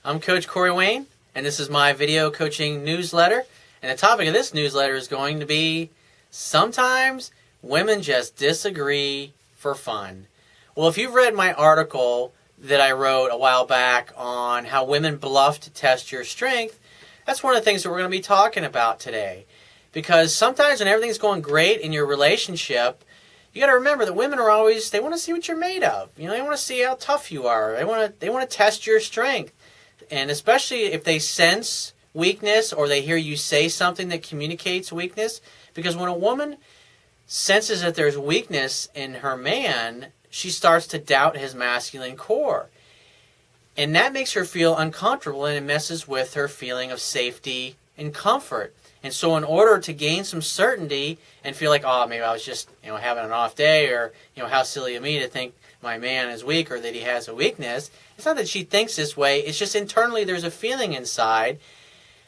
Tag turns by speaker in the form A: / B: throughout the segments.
A: I'm Coach Corey Wayne, and this is my video coaching newsletter. And the topic of this newsletter is going to be sometimes women just disagree for fun. Well, if you've read my article that I wrote a while back on how women bluff to test your strength, that's one of the things that we're going to be talking about today. Because sometimes when everything's going great in your relationship, you got to remember that women are always, they want to see what you're made of. You know, they want to see how tough you are. They want to test your strength. And especially if they sense weakness or they hear you say something that communicates weakness. Because when a woman senses that there's weakness in her man, she starts to doubt his masculine core. And that makes her feel uncomfortable, and it messes with her feeling of safety and comfort. And so in order to gain some certainty and feel like, oh, maybe I was just, having an off day, or, how silly of me to think my man is weak or that he has a weakness. It's not that she thinks this way. It's just internally there's a feeling inside.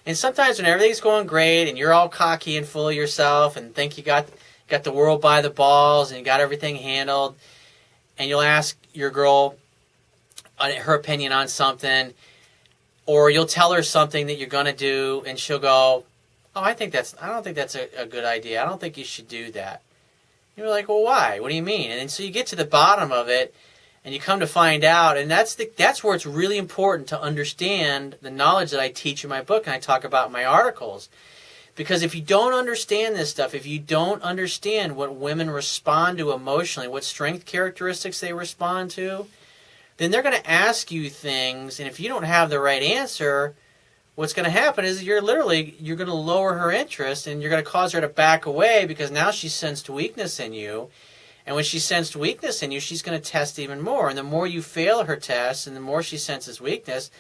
A: And sometimes when everything's going great and you're all cocky and full of yourself and think you got the world by the balls and you got everything handled, and you'll ask your girl her opinion on something, or you'll tell her something that you're going to do, and she'll go, oh, I don't think that's a good idea. I don't think you should do that. You're like, well, why? What do you mean? And so you get to the bottom of it, and you come to find out, and that's where it's really important to understand the knowledge that I teach in my book and I talk about in my articles. Because if you don't understand this stuff, if you don't understand what women respond to emotionally, what strength characteristics they respond to, then they're going to ask you things, and if you don't have the right answer, what's going to happen is you're going to lower her interest, and you're going to cause her to back away because now she sensed weakness in you. And when she sensed weakness in you, she's going to test even more. And the more you fail her tests and the more she senses weakness,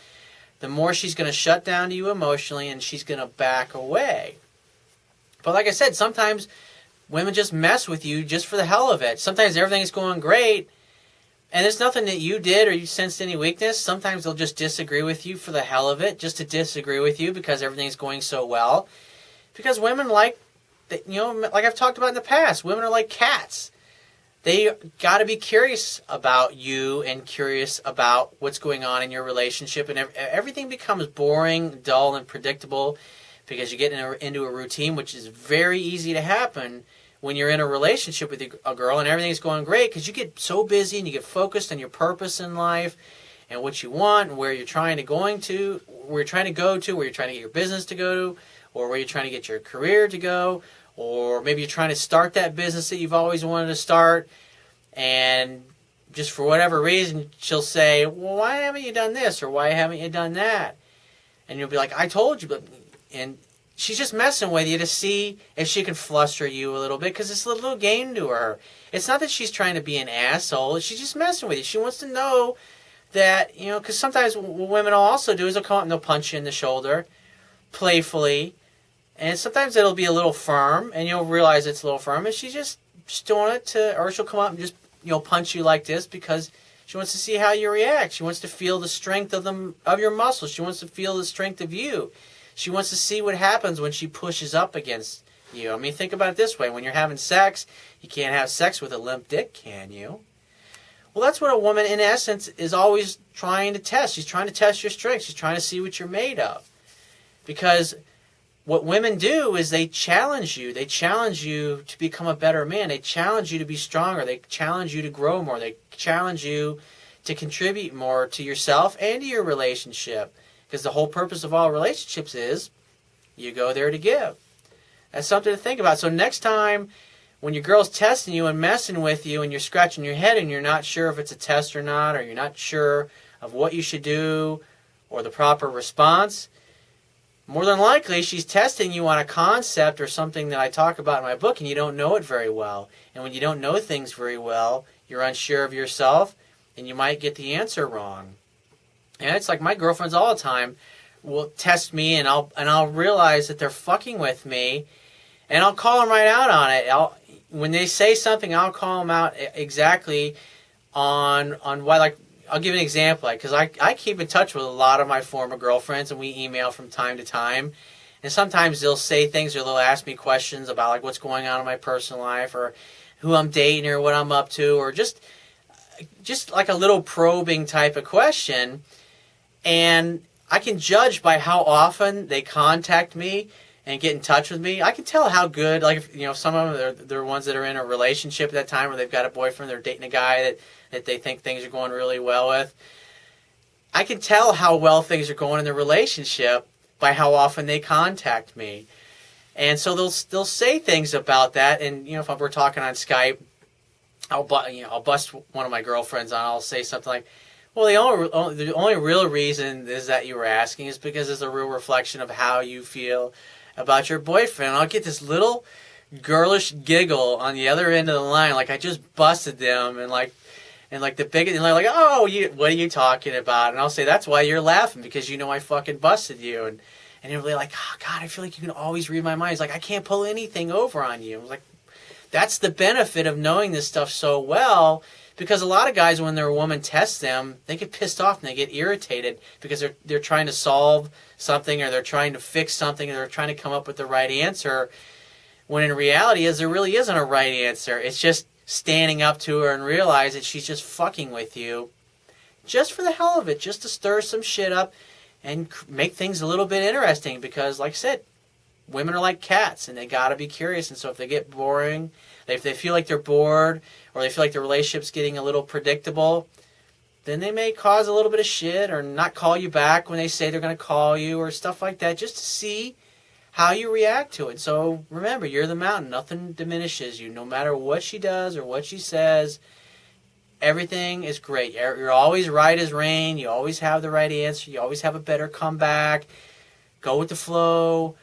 A: the more she's going to shut down to you emotionally, and she's going to back away. But like I said, sometimes women just mess with you just for the hell of it. Sometimes everything's going great, and there's nothing that you did or you sensed any weakness. Sometimes they'll just disagree with you for the hell of it, just to disagree with you because everything's going so well. Because women like I've talked about in the past, women are like cats. They got to be curious about you and curious about what's going on in your relationship, and everything becomes boring, dull, and predictable because you get into a routine, which is very easy to happen when you're in a relationship with a girl and everything's going great, because you get so busy and you get focused on your purpose in life and what you want and where you're trying to go to, where you're trying to get your business to go to, or where you're trying to get your career to go, or maybe you're trying to start that business that you've always wanted to start, and just for whatever reason she'll say, well, why haven't you done this, or why haven't you done that? And you'll be like, I told you, and she's just messing with you to see if she can fluster you a little bit, because it's a little game to her. It's not that she's trying to be an asshole. She's just messing with you. She wants to know that, because sometimes what women will also do is they'll come up and they'll punch you in the shoulder playfully, and sometimes it'll be a little firm, and you'll realize it's a little firm, and she's just doing it or she'll come up and just, punch you like this because she wants to see how you react. She wants to feel the strength of your muscles. She wants to feel the strength of you. She wants to see what happens when she pushes up against you. I mean, think about it this way. When you're having sex, you can't have sex with a limp dick, can you? Well, that's what a woman, in essence, is always trying to test. She's trying to test your strength. She's trying to see what you're made of. Because what women do is they challenge you. They challenge you to become a better man. They challenge you to be stronger. They challenge you to grow more. They challenge you to contribute more to yourself and to your relationship. Because the whole purpose of all relationships is you go there to give. That's something to think about. So next time when your girl's testing you and messing with you and you're scratching your head and you're not sure if it's a test or not, or you're not sure of what you should do or the proper response, more than likely she's testing you on a concept or something that I talk about in my book, and you don't know it very well. And when you don't know things very well, you're unsure of yourself and you might get the answer wrong. And it's like my girlfriends all the time will test me, and I'll realize that they're fucking with me, and I'll call them right out on it. When they say something, I'll call them out exactly on why. Like, I'll give an example, because I keep in touch with a lot of my former girlfriends, and we email from time to time. And sometimes they'll say things, or they'll ask me questions about like what's going on in my personal life, or who I'm dating, or what I'm up to, or just like a little probing type of question. And I can judge by how often they contact me and get in touch with me. I can tell how good, like, if, you know, some of them, they're ones that are in a relationship at that time where they've got a boyfriend, they're dating a guy that they think things are going really well with. I can tell how well things are going in the relationship by how often they contact me. And so they'll say things about that. And, you know, if we're talking on Skype, I'll bust one of my girlfriends on. I'll say something like, well, the only real reason is that you were asking is because it's a real reflection of how you feel about your boyfriend. And I'll get this little girlish giggle on the other end of the line, like I just busted them, and the biggest, and they're like, oh, what are you talking about? And I'll say, that's why you're laughing, because you know I fucking busted you. And they're really like, oh, God, I feel like you can always read my mind. It's like, I can't pull anything over on you. I was like, that's the benefit of knowing this stuff so well, because a lot of guys, when their woman tests them, they get pissed off and they get irritated because they're trying to solve something, or they're trying to fix something, or they're trying to come up with the right answer, when in reality there really isn't a right answer. It's just standing up to her and realize that she's just fucking with you just for the hell of it, just to stir some shit up and make things a little bit interesting, because, like I said, women are like cats, and they gotta be curious. And so if they get boring, if they feel like they're bored, or they feel like the relationship's getting a little predictable, then they may cause a little bit of shit, or not call you back when they say they're going to call you, or stuff like that, just to see how you react to it. So remember, you're the mountain. Nothing diminishes you. No matter what she does or what she says, everything is great. You're always right as rain. You always have the right answer. You always have a better comeback. Go with the flow.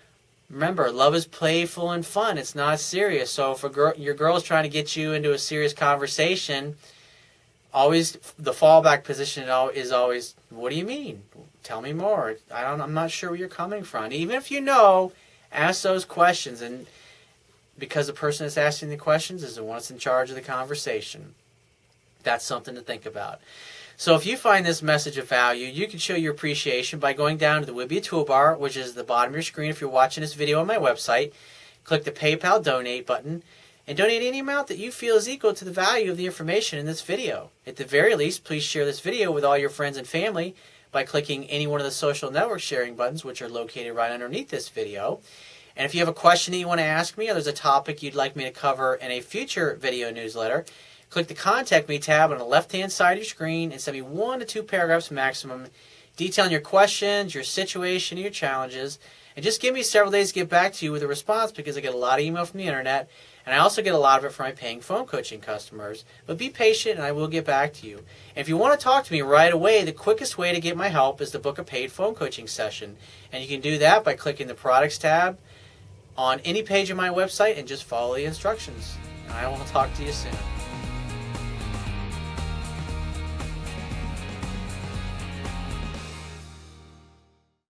A: Remember, love is playful and fun. It's not serious. So if your girl's trying to get you into a serious conversation, always the fallback position is always, what do you mean? Tell me more. I'm not sure where you're coming from. Even if you know, ask those questions, and because the person that's asking the questions is the one that's in charge of the conversation. That's something to think about. So if you find this message of value, you can show your appreciation by going down to the Wibia toolbar, which is the bottom of your screen if you're watching this video on my website. Click the PayPal donate button and donate any amount that you feel is equal to the value of the information in this video. At the very least, please share this video with all your friends and family by clicking any one of the social network sharing buttons, which are located right underneath this video. And if you have a question that you want to ask me, or there's a topic you'd like me to cover in a future video newsletter, click the Contact Me tab on the left-hand side of your screen and send me 1 to 2 paragraphs maximum detailing your questions, your situation, and your challenges. And just give me several days to get back to you with a response, because I get a lot of email from the internet, and I also get a lot of it from my paying phone coaching customers. But be patient, and I will get back to you. And if you want to talk to me right away, the quickest way to get my help is to book a paid phone coaching session. And you can do that by clicking the Products tab on any page of my website and just follow the instructions. And I will talk to you soon.